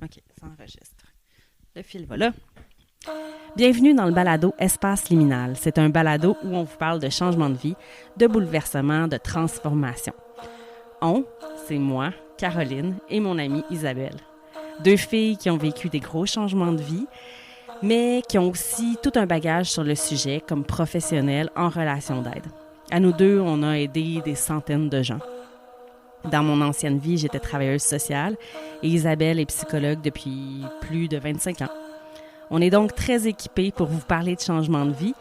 OK, ça enregistre. Le fil va là. Bienvenue dans le balado Espace liminal. C'est un balado où on vous parle de changement de vie, de bouleversement, de transformation. On, c'est moi, Caroline, et mon amie Isabelle. Deux filles qui ont vécu des gros changements de vie, mais qui ont aussi tout un bagage sur le sujet comme professionnelles en relation d'aide. À nous deux, on a aidé des centaines de gens. Dans mon ancienne vie, j'étais travailleuse sociale et Isabelle est psychologue depuis plus de 25 ans. On est donc très équipés pour vous parler de changement de vie,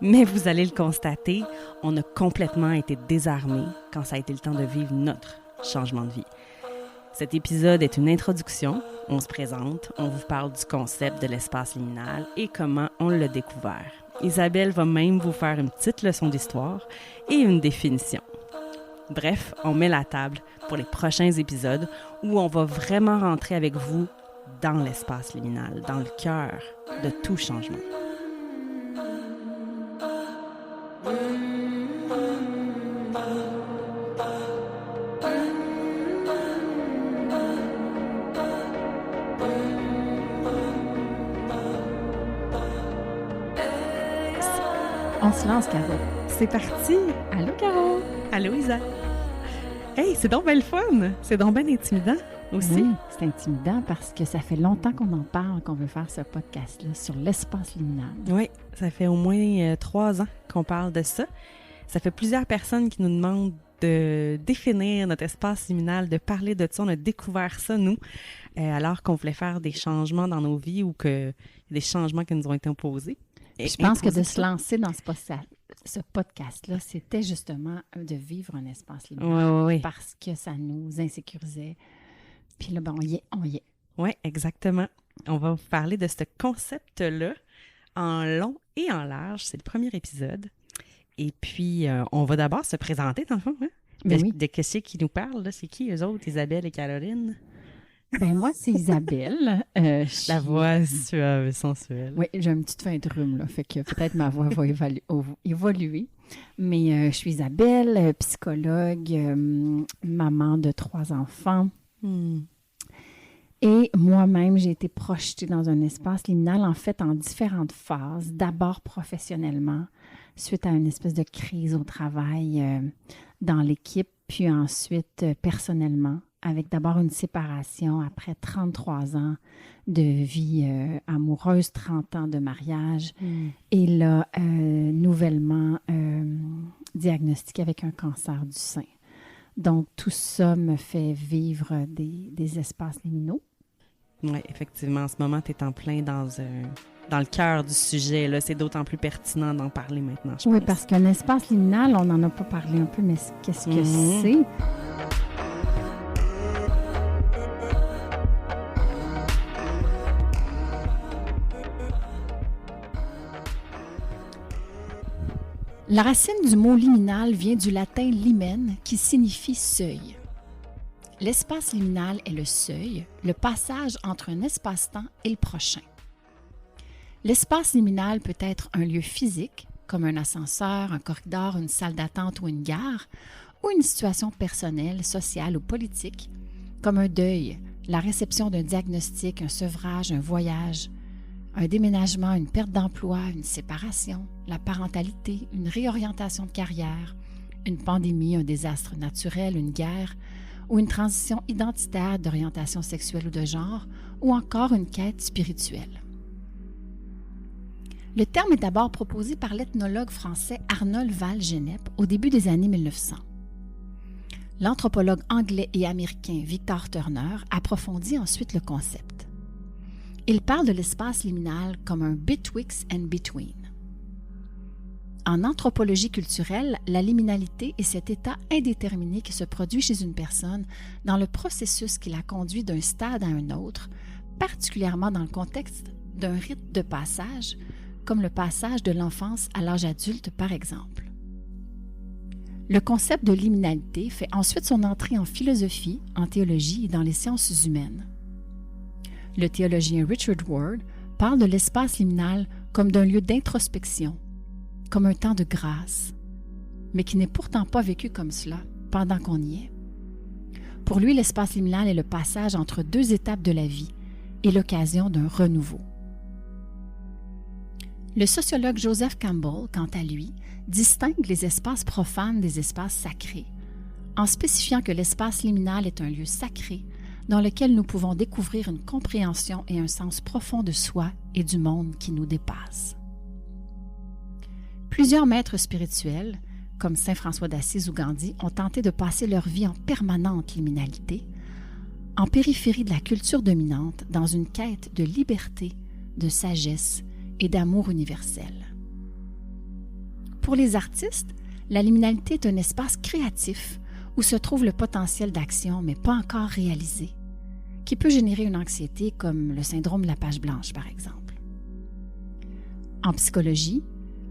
mais vous allez le constater, on a complètement été désarmés quand ça a été le temps de vivre notre changement de vie. Cet épisode est une introduction, on se présente, on vous parle du concept de l'espace liminal et comment on l'a découvert. Isabelle va même vous faire une petite leçon d'histoire et une définition. Bref, on met la table pour les prochains épisodes où on va vraiment rentrer avec vous dans l'espace liminal, dans le cœur de tout changement. On se lance, Caro. C'est parti! Allô, Caro? Allô, Isa! Hey, c'est donc bien le fun! C'est donc bien intimidant aussi. Oui, c'est intimidant parce que ça fait longtemps qu'on en parle, qu'on veut faire ce podcast-là sur l'espace liminal. Oui, ça fait au moins 3 ans qu'on parle de ça. Ça fait plusieurs personnes qui nous demandent de définir notre espace liminal, de parler de ça. On a découvert ça, nous, alors qu'on voulait faire des changements dans nos vies ou que des changements qui nous ont été imposés. Je pense que de se lancer dans ce podcast-là, c'était justement de vivre un espace liminal. Oui. Parce que ça nous insécurisait. Puis là, ben, on y est. Oui, exactement. On va vous parler de ce concept-là en long et en large. C'est le premier épisode. Et puis, on va d'abord se présenter, dans le fond, hein? De qu'est-ce qui nous parle, là? C'est qui, eux autres, Isabelle et Caroline? Ben moi, c'est Isabelle. La voix suave et sensuelle. Oui, j'ai une petite fin de rhume, là, fait que peut-être ma voix va évoluer. Mais je suis Isabelle, psychologue, maman de 3 enfants. Et moi-même, j'ai été projetée dans un espace liminal, en fait, en différentes phases. D'abord professionnellement, suite à une espèce de crise au travail dans l'équipe, puis ensuite personnellement, avec d'abord une séparation après 33 ans de vie amoureuse, 30 ans de mariage, et là, nouvellement diagnostiquée avec un cancer du sein. Donc, tout ça me fait vivre des espaces liminaux. Oui, effectivement. En ce moment, tu es en plein dans le cœur du sujet. Là. C'est d'autant plus pertinent d'en parler maintenant, je pense. Oui, parce qu'un espace liminal, on n'en a pas parlé un peu, mais qu'est-ce que c'est? La racine du mot liminal vient du latin limen, qui signifie seuil. L'espace liminal est le seuil, le passage entre un espace-temps et le prochain. L'espace liminal peut être un lieu physique, comme un ascenseur, un corridor, une salle d'attente ou une gare, ou une situation personnelle, sociale ou politique, comme un deuil, la réception d'un diagnostic, un sevrage, un voyage, un déménagement, une perte d'emploi, une séparation, la parentalité, une réorientation de carrière, une pandémie, un désastre naturel, une guerre, ou une transition identitaire d'orientation sexuelle ou de genre, ou encore une quête spirituelle. Le terme est d'abord proposé par l'ethnologue français Arnold Val-Gennep au début des années 1900. L'anthropologue anglais et américain Victor Turner approfondit ensuite le concept. Il parle de l'espace liminal comme un betwixt and between. En anthropologie culturelle, la liminalité est cet état indéterminé qui se produit chez une personne dans le processus qui la conduit d'un stade à un autre, particulièrement dans le contexte d'un rite de passage, comme le passage de l'enfance à l'âge adulte, par exemple. Le concept de liminalité fait ensuite son entrée en philosophie, en théologie et dans les sciences humaines. Le théologien Richard Ward parle de l'espace liminal comme d'un lieu d'introspection, comme un temps de grâce, mais qui n'est pourtant pas vécu comme cela pendant qu'on y est. Pour lui, l'espace liminal est le passage entre 2 étapes de la vie, et l'occasion d'un renouveau. Le sociologue Joseph Campbell, quant à lui, distingue les espaces profanes des espaces sacrés, en spécifiant que l'espace liminal est un lieu sacré dans lequel nous pouvons découvrir une compréhension et un sens profond de soi et du monde qui nous dépasse. Plusieurs maîtres spirituels, comme saint François d'Assise ou Gandhi, ont tenté de passer leur vie en permanente liminalité, en périphérie de la culture dominante, dans une quête de liberté, de sagesse et d'amour universel. Pour les artistes, la liminalité est un espace créatif où se trouve le potentiel d'action, mais pas encore réalisé, qui peut générer une anxiété comme le syndrome de la page blanche, par exemple. En psychologie,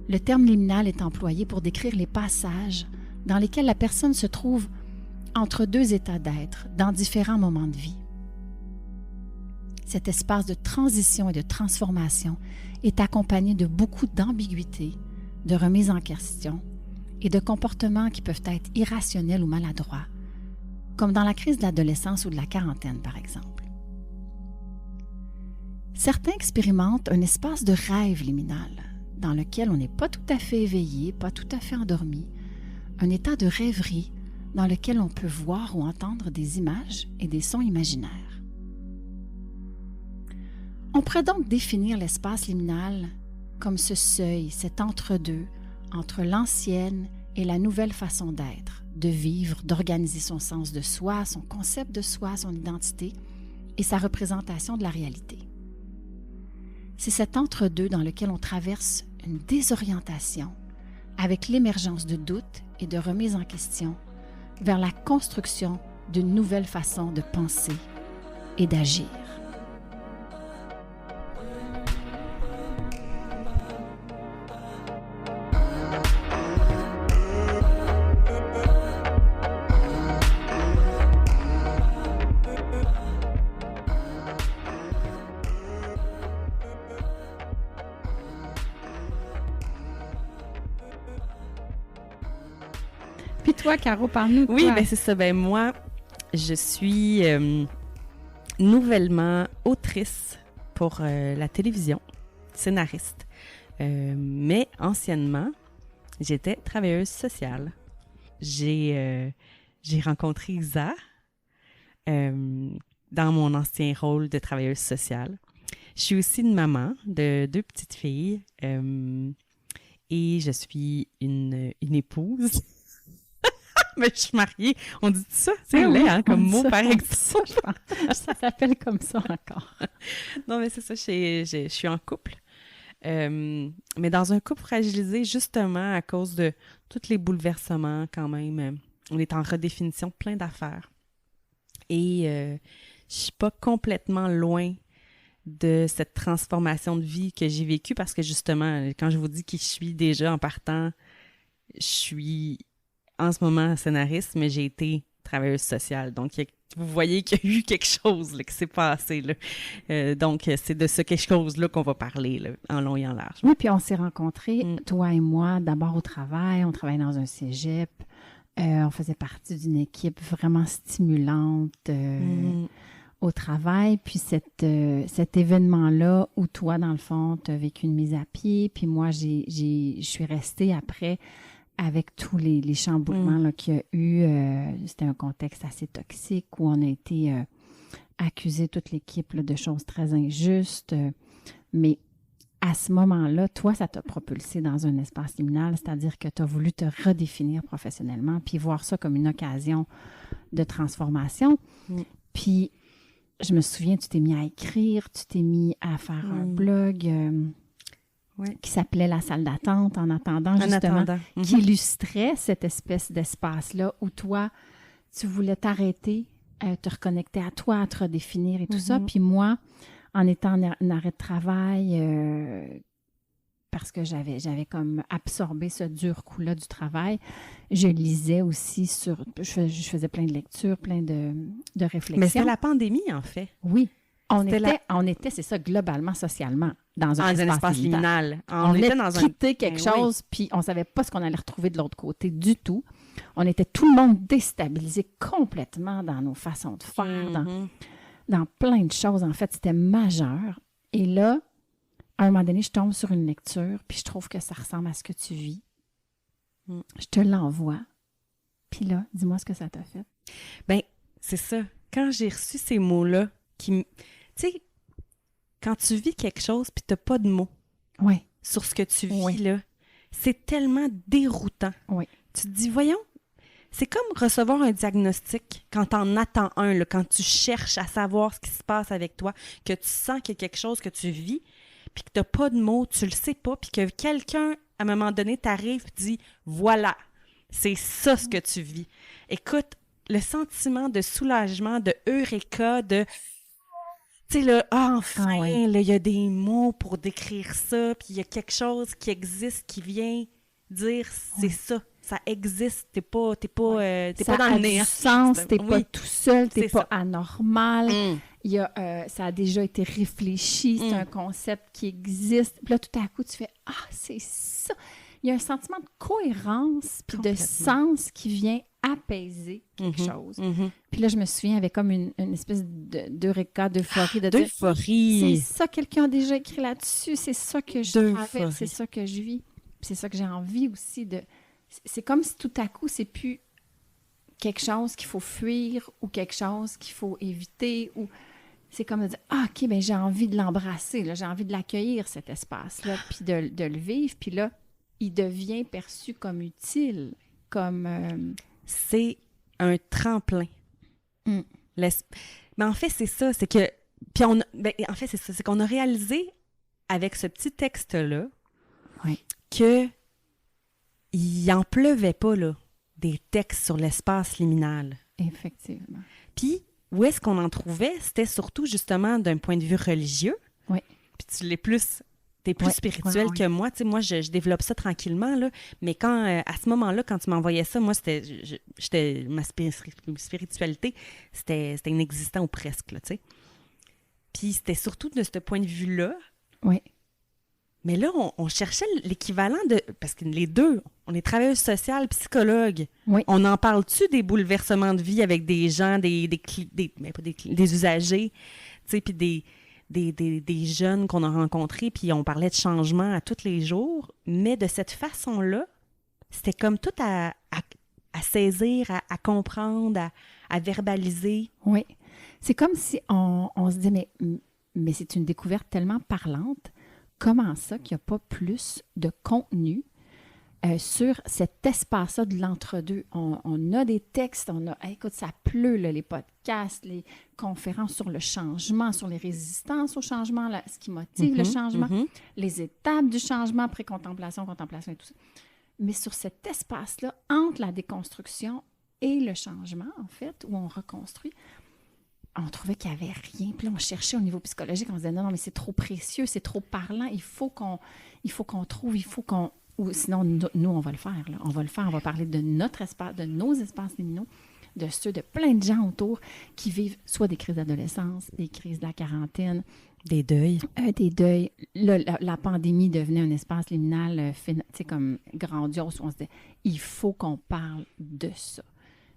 le terme liminal est employé pour décrire les passages dans lesquels la personne se trouve entre deux états d'être dans différents moments de vie. Cet espace de transition et de transformation est accompagné de beaucoup d'ambiguïté, de remise en question et de comportements qui peuvent être irrationnels ou maladroits, comme dans la crise de l'adolescence ou de la quarantaine, par exemple. Certains expérimentent un espace de rêve liminal, dans lequel on n'est pas tout à fait éveillé, pas tout à fait endormi, un état de rêverie dans lequel on peut voir ou entendre des images et des sons imaginaires. On pourrait donc définir l'espace liminal comme ce seuil, cet entre-deux, entre l'ancienne et la nouvelle façon d'être, de vivre, d'organiser son sens de soi, son concept de soi, son identité et sa représentation de la réalité. C'est cet entre-deux dans lequel on traverse une désorientation avec l'émergence de doutes et de remise en question vers la construction d'une nouvelle façon de penser et d'agir. Puis toi, Caro, parle-nous de Oui, toi. bien c'est ça. Ben moi, je suis nouvellement autrice pour la télévision, scénariste. Mais anciennement, j'étais travailleuse sociale. J'ai rencontré Isa dans mon ancien rôle de travailleuse sociale. Je suis aussi une maman de 2 petites filles et je suis une épouse. Mais je suis mariée. On dit ça? C'est laid, hein, comme mot, par exemple. Ça s'appelle comme ça encore. Non, mais c'est ça, je suis en couple. Mais dans un couple fragilisé, justement, à cause de tous les bouleversements, quand même. On est en redéfinition de plein d'affaires. Et je suis pas complètement loin de cette transformation de vie que j'ai vécue parce que, justement, quand je vous dis qui je suis déjà en partant, je suis en ce moment scénariste, mais j'ai été travailleuse sociale. Donc, vous voyez qu'il y a eu quelque chose là, qui s'est passé. Là. Donc, c'est de ce quelque chose-là qu'on va parler là, en long et en large. Oui, puis on s'est rencontrés, toi et moi, d'abord au travail. On travaillait dans un cégep. On faisait partie d'une équipe vraiment stimulante au travail. Puis cet événement-là où toi, dans le fond, tu as vécu une mise à pied. Puis moi, je suis restée après avec tous les chamboulements là, qu'il y a eu. C'était un contexte assez toxique où on a été accusé, toute l'équipe, là, de choses très injustes. Mais à ce moment-là, toi, ça t'a propulsé dans un espace liminal, c'est-à-dire que tu as voulu te redéfinir professionnellement puis voir ça comme une occasion de transformation. Puis, je me souviens, tu t'es mis à écrire, tu t'es mis à faire un blog qui s'appelait La salle d'attente en attendant, justement, qui illustrait cette espèce d'espace-là où toi, tu voulais t'arrêter, te reconnecter à toi, à te redéfinir et tout ça. Puis moi, en étant en arrêt de travail, parce que j'avais comme absorbé ce dur coup-là du travail, je lisais aussi je faisais plein de lectures, plein de réflexions. Mais c'était la pandémie, en fait. Oui. On était, c'est ça, globalement, socialement, dans un espace liminal. On était dans quitté quelque chose, puis on ne savait pas ce qu'on allait retrouver de l'autre côté du tout. On était tout le monde déstabilisé complètement dans nos façons de faire, dans plein de choses. En fait, c'était majeur. Et là, à un moment donné, je tombe sur une lecture, puis je trouve que ça ressemble à ce que tu vis. Je te l'envoie. Puis là, dis-moi ce que ça t'a fait. Ben, c'est ça. Quand j'ai reçu ces mots-là, tu sais, quand tu vis quelque chose, puis t'as pas de mots sur ce que tu vis, là, c'est tellement déroutant. Oui. Tu te dis, voyons, c'est comme recevoir un diagnostic quand t'en attends un, là, quand tu cherches à savoir ce qui se passe avec toi, que tu sens qu'il y a quelque chose que tu vis, puis que t'as pas de mots, tu le sais pas, puis que quelqu'un, à un moment donné, t'arrive et dit « Voilà, c'est ça ce que tu vis. » Écoute, le sentiment de soulagement, de eureka, de... Tu sais, là, enfin, là, il y a des mots pour décrire ça, puis il y a quelque chose qui existe, qui vient dire « C'est ça. Ça existe, t'es pas dans le néant. Ça a du sens, t'es pas tout seul, t'es pas ça. anormal. Il y a, ça a déjà été réfléchi, c'est un concept qui existe. Puis là, tout à coup, tu fais « Ah, c'est ça! » Il y a un sentiment de cohérence puis de sens qui vient apaiser quelque chose. Puis là, je me souviens, avec comme une espèce d'eureka, d'euphorie. D'euphorie! C'est ça, quelqu'un a déjà écrit là-dessus, c'est ça que je traverse, c'est ça que je vis. Puis c'est ça que j'ai envie aussi de... C'est comme si tout à coup, c'est plus quelque chose qu'il faut fuir ou quelque chose qu'il faut éviter. Ou c'est comme de dire, ah, OK, bien, j'ai envie de l'embrasser, là, j'ai envie de l'accueillir, cet espace-là, puis de le vivre. Puis là, il devient perçu comme utile, comme... C'est un tremplin. Mais en fait, c'est ça, c'est que... Puis en fait, c'est ça, c'est qu'on a réalisé avec ce petit texte-là que il en pleuvait pas, là, des textes sur l'espace liminal. Effectivement. Puis, où est-ce qu'on en trouvait? C'était surtout, justement, d'un point de vue religieux. Oui. Puis t'es plus spirituel que moi. Tu sais, moi, je développe ça tranquillement, là. Mais quand, à ce moment-là, quand tu m'envoyais ça, moi, ma spiritualité, c'était inexistant ou presque, là, tu sais. Puis, c'était surtout de ce point de vue-là. Oui. Mais là, on cherchait l'équivalent de... Parce que les deux, on est travailleuse sociale, psychologue. Oui. On en parle-tu des bouleversements de vie avec des gens, des usagers, tu sais, puis des jeunes qu'on a rencontrés, puis on parlait de changement à tous les jours. Mais de cette façon-là, c'était comme tout à saisir, à comprendre, à verbaliser. Oui. C'est comme si on se dit, mais c'est une découverte tellement parlante. Comment ça qu'il n'y a pas plus de contenu sur cet espace-là de l'entre-deux? On a des textes, écoute, ça pleut, là, les podcasts, les conférences sur le changement, sur les résistances au changement, là, ce qui motive le changement, les étapes du changement, pré-contemplation, contemplation et tout ça. Mais sur cet espace-là, entre la déconstruction et le changement, en fait, où on reconstruit, on trouvait qu'il n'y avait rien. Puis là, on cherchait au niveau psychologique. On se disait, non, mais c'est trop précieux, c'est trop parlant. Il faut qu'on trouve, ou sinon, nous, on va le faire. Là. On va le faire. On va parler de notre espace, de nos espaces liminaux, de ceux de plein de gens autour qui vivent soit des crises d'adolescence, des crises de la quarantaine. Des deuils. Des deuils. Là, la pandémie devenait un espace liminal, comme grandiose. Où on se disait, il faut qu'on parle de ça.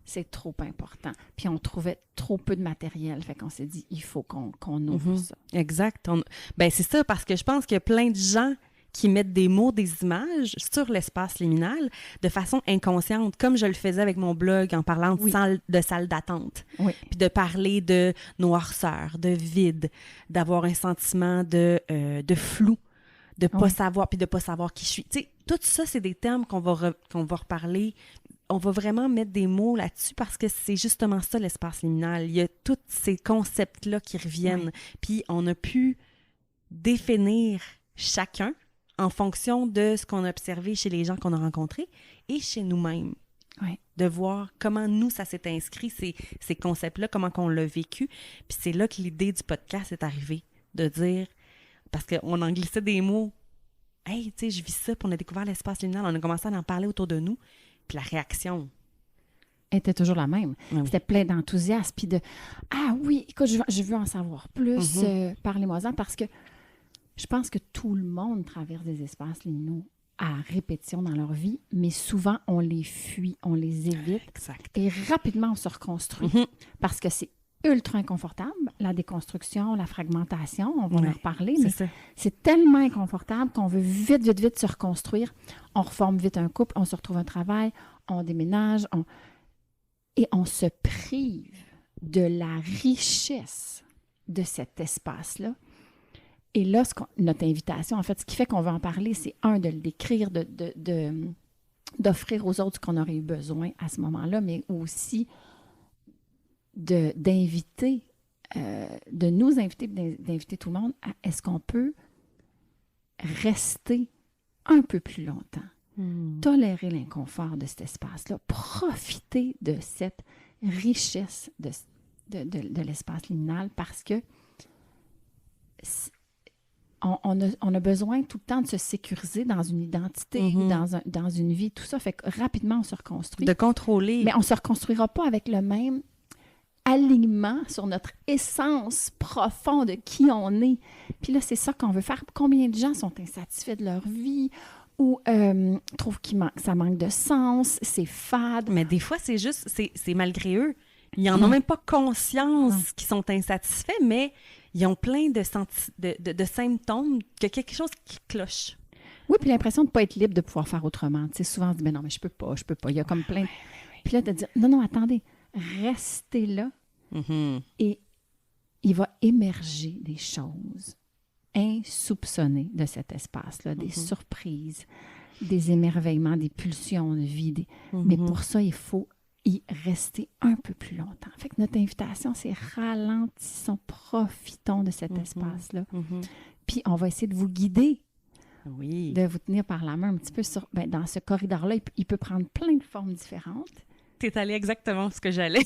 C'est trop important. Puis on trouvait trop peu de matériel. Fait qu'on s'est dit, il faut qu'on ouvre ça. Exact. Ben c'est ça, parce que je pense qu'il y a plein de gens qui mettent des mots, des images sur l'espace liminal de façon inconsciente, comme je le faisais avec mon blog en parlant de salle d'attente. Oui. Puis de parler de noirceur, de vide, d'avoir un sentiment de flou, de pas savoir, puis de pas savoir qui je suis. Tu sais, tout ça, c'est des termes qu'on va reparler. On va vraiment mettre des mots là-dessus parce que c'est justement ça, l'espace liminal. Il y a tous ces concepts-là qui reviennent. Puis on a pu définir chacun en fonction de ce qu'on a observé chez les gens qu'on a rencontrés et chez nous-mêmes. Oui. De voir comment nous, ça s'est inscrit, ces concepts-là, comment qu'on l'a vécu. Puis c'est là que l'idée du podcast est arrivée, de dire, parce qu'on en glissait des mots. « Hey, tu sais, je vis ça, puis on a découvert l'espace liminal, on a commencé à en parler autour de nous. » Puis la réaction était toujours la même. Oui. C'était plein d'enthousiasme, puis de « Ah oui, écoute, je veux en savoir plus, parlez-moi-en » parce que je pense que tout le monde traverse des espaces liminaux à répétition dans leur vie, mais souvent, on les fuit, on les évite. Exact. Et rapidement, on se reconstruit parce que c'est ultra inconfortable. La déconstruction, la fragmentation, on va en reparler, mais ça. c'est tellement inconfortable qu'on veut vite, vite, vite se reconstruire. On reforme vite un couple, on se retrouve un travail, on déménage, et on se prive de la richesse de cet espace-là. Et là, notre invitation, en fait, ce qui fait qu'on va en parler, c'est de le décrire, d'offrir aux autres ce qu'on aurait eu besoin à ce moment-là, mais aussi d'inviter, de nous inviter, d'inviter tout le monde à est-ce qu'on peut rester un peu plus longtemps, tolérer l'inconfort de cet espace-là, profiter de cette richesse de l'espace liminal parce que on a besoin tout le temps de se sécuriser dans une identité, dans une vie, tout ça. Fait que rapidement, on se reconstruit. De contrôler. Mais on ne se reconstruira pas avec le même alignement sur notre essence profonde de qui on est. Puis là, c'est ça qu'on veut faire. Combien de gens sont insatisfaits de leur vie ou trouvent que ça manque de sens, c'est fade. Mais des fois, c'est juste, c'est malgré eux. Ils n'en ont même pas conscience qu'ils sont insatisfaits, mais ils ont plein de symptômes, qu'il y a quelque chose qui cloche. Oui, puis l'impression de ne pas être libre de pouvoir faire autrement. Tu sais, souvent, on se dit, mais non, mais je peux pas. Il y a comme plein... Puis là, de dire, non, attendez, restez là et il va émerger des choses insoupçonnées de cet espace-là, des surprises, des émerveillements, des pulsions de vie. Mais pour ça, il faut y rester un peu plus longtemps. Fait que notre invitation, c'est ralentissons, profitons de cet espace-là. Puis on va essayer de vous guider, de vous tenir par la main un petit peu dans ce corridor-là. Il peut prendre plein de formes différentes. T'es allé exactement ce que j'allais.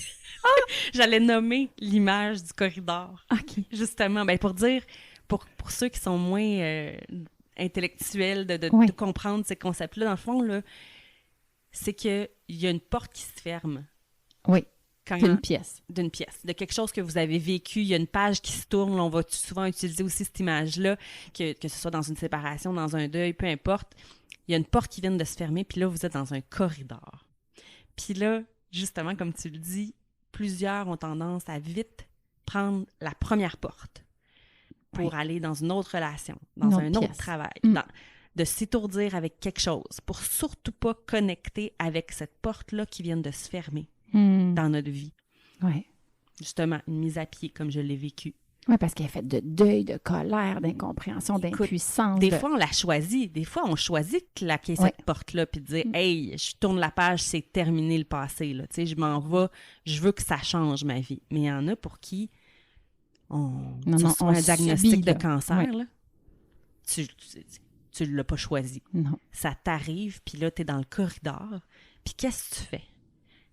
J'allais nommer l'image du corridor. OK. Justement, pour dire, pour ceux qui sont moins intellectuels, de comprendre ces concepts-là, dans le fond, là, c'est qu'il y a une porte qui se ferme. Oui, d'une pièce. D'une pièce, de quelque chose que vous avez vécu. Il y a une page qui se tourne. On va souvent utiliser aussi cette image-là, que ce soit dans une séparation, dans un deuil, peu importe. Il y a une porte qui vient de se fermer, puis là, vous êtes dans un corridor. Puis là, justement, comme tu le dis, plusieurs ont tendance à vite prendre la première porte pour aller dans une autre relation, dans un autre travail, de s'étourdir avec quelque chose, pour surtout pas connecter avec cette porte-là qui vient de se fermer dans notre vie. Oui. Justement, une mise à pied, comme je l'ai vécu. Oui, parce qu'elle est faite de deuil, de colère, d'incompréhension, d'impuissance. Des fois, on la choisit. Des fois, on choisit de claquer cette porte-là puis de dire « Hey, je tourne la page, c'est terminé le passé. Là. Tu sais, je m'en vais, je veux que ça change ma vie. » Mais il y en a pour qui on reçoit un diagnostic de cancer. Là. Tu ne l'as pas choisi. Non. Ça t'arrive, puis là, tu es dans le corridor. Puis qu'est-ce que tu fais?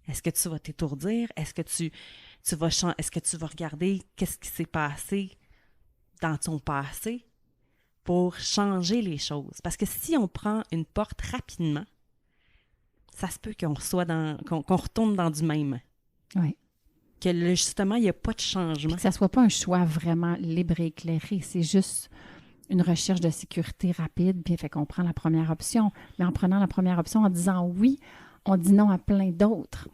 Est-ce que tu vas t'étourdir? Est-ce que est-ce que tu vas regarder qu'est-ce qui s'est passé dans ton passé pour changer les choses? Parce que si on prend une porte rapidement, ça se peut qu'on retourne dans du même. Oui. Que justement, il n'y a pas de changement. Que ça ne soit pas un choix vraiment libre et éclairé. C'est juste une recherche de sécurité rapide, puis fait qu'on prend la première option. Mais en prenant la première option, en disant oui, on dit non à plein d'autres.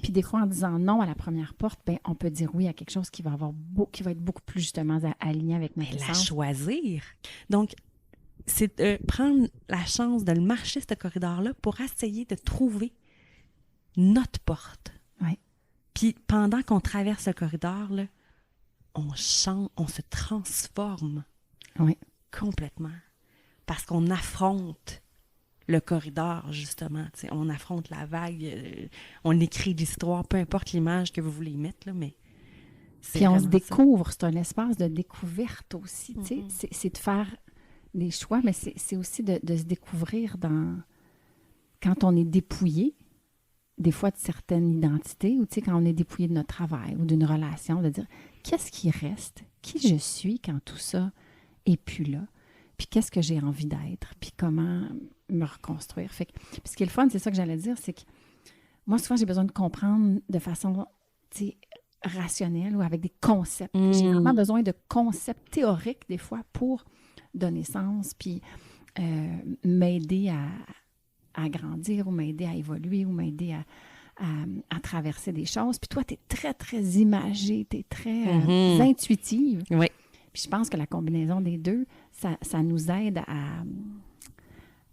Puis des fois, en disant non à la première porte, on peut dire oui à quelque chose qui va être beaucoup plus justement aligné avec notre essence. La choisir. Donc, c'est de prendre la chance de le marcher, ce corridor-là, pour essayer de trouver notre porte. Oui. Puis pendant qu'on traverse le corridor, là, on change, on se transforme. Oui. Complètement. Parce qu'on affronte le corridor, justement. T'sais, on affronte la vague, on écrit l'histoire, peu importe l'image que vous voulez mettre, là, mais puis on se découvre, c'est un espace de découverte aussi. C'est de faire des choix, mais c'est aussi de se découvrir quand on est dépouillé, des fois de certaines identités, ou quand on est dépouillé de notre travail ou d'une relation, de dire qu'est-ce qui reste, qui je suis quand tout ça est plus là, puis qu'est-ce que j'ai envie d'être, puis comment me reconstruire. Puis ce qui est le fun, c'est ça que j'allais dire, c'est que moi, souvent, j'ai besoin de comprendre de façon rationnelle ou avec des concepts. J'ai vraiment besoin de concepts théoriques, des fois, pour donner sens, puis m'aider à grandir ou m'aider à évoluer ou m'aider à traverser des choses. Puis toi, tu es très, très imagée, tu es très intuitive. Oui. Puis je pense que la combinaison des deux, ça nous aide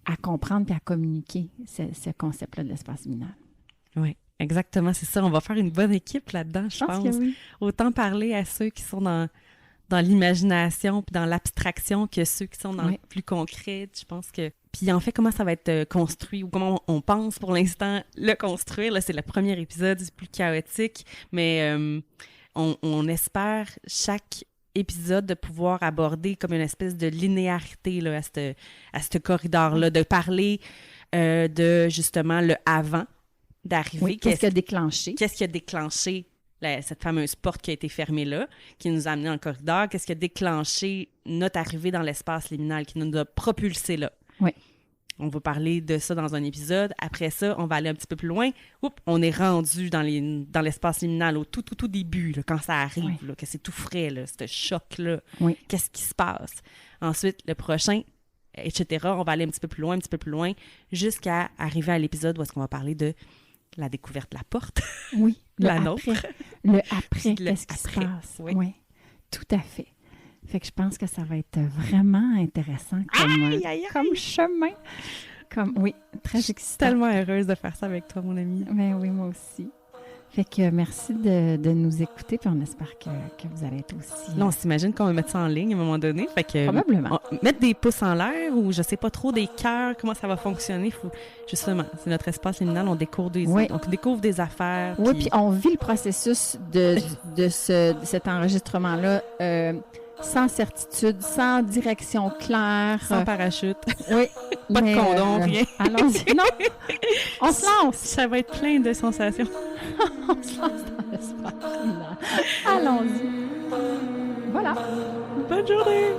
à comprendre puis à communiquer ce concept-là de l'espace liminal. Oui, exactement, c'est ça. On va faire une bonne équipe là-dedans, je pense. Que oui. Autant parler à ceux qui sont dans l'imagination puis dans l'abstraction que ceux qui sont dans le plus concret. Je pense que... Puis en fait, comment ça va être construit ou comment on pense pour l'instant le construire. Là, c'est le premier épisode, c'est plus chaotique, mais on espère chaque épisode de pouvoir aborder comme une espèce de linéarité là, à ce corridor-là, de parler de justement le avant d'arriver. Oui, qu'est-ce qui a déclenché? Qu'est-ce qui a déclenché cette fameuse porte qui a été fermée là, qui nous a amenés dans le corridor? Qu'est-ce qui a déclenché notre arrivée dans l'espace liminal, qui nous a propulsés là? Oui. On va parler de ça dans un épisode. Après ça, on va aller un petit peu plus loin. Oups, on est rendu dans l'espace liminal au tout début, là, quand ça arrive, là, que c'est tout frais, là, ce choc-là. Oui. Qu'est-ce qui se passe? Ensuite, le prochain, etc. On va aller un petit peu plus loin, jusqu'à arriver à l'épisode où est-ce qu'on va parler de la découverte de la porte. Oui, la nôtre. Le après, qu'est-ce qui se passe? Oui, tout à fait. Fait que je pense que ça va être vraiment intéressant comme chemin. Oui, très excitant. Je suis tellement heureuse de faire ça avec toi, mon amie. Ben oui, moi aussi. Fait que merci de nous écouter, puis on espère que vous allez être aussi... Là, on s'imagine qu'on va mettre ça en ligne à un moment donné. Fait que, probablement. Mettre des pouces en l'air ou je sais pas trop, des cœurs, comment ça va fonctionner. Justement, c'est notre espace liminal, on découvre des affaires. Oui, puis on vit le processus de cet enregistrement-là sans certitude, sans direction claire. Sans parachute. Oui. Pas de condom, rien. Allons-y. Non, on se lance. Ça va être plein de sensations. On se lance dans l'espace liminal. Allons-y. Voilà. Bonne journée.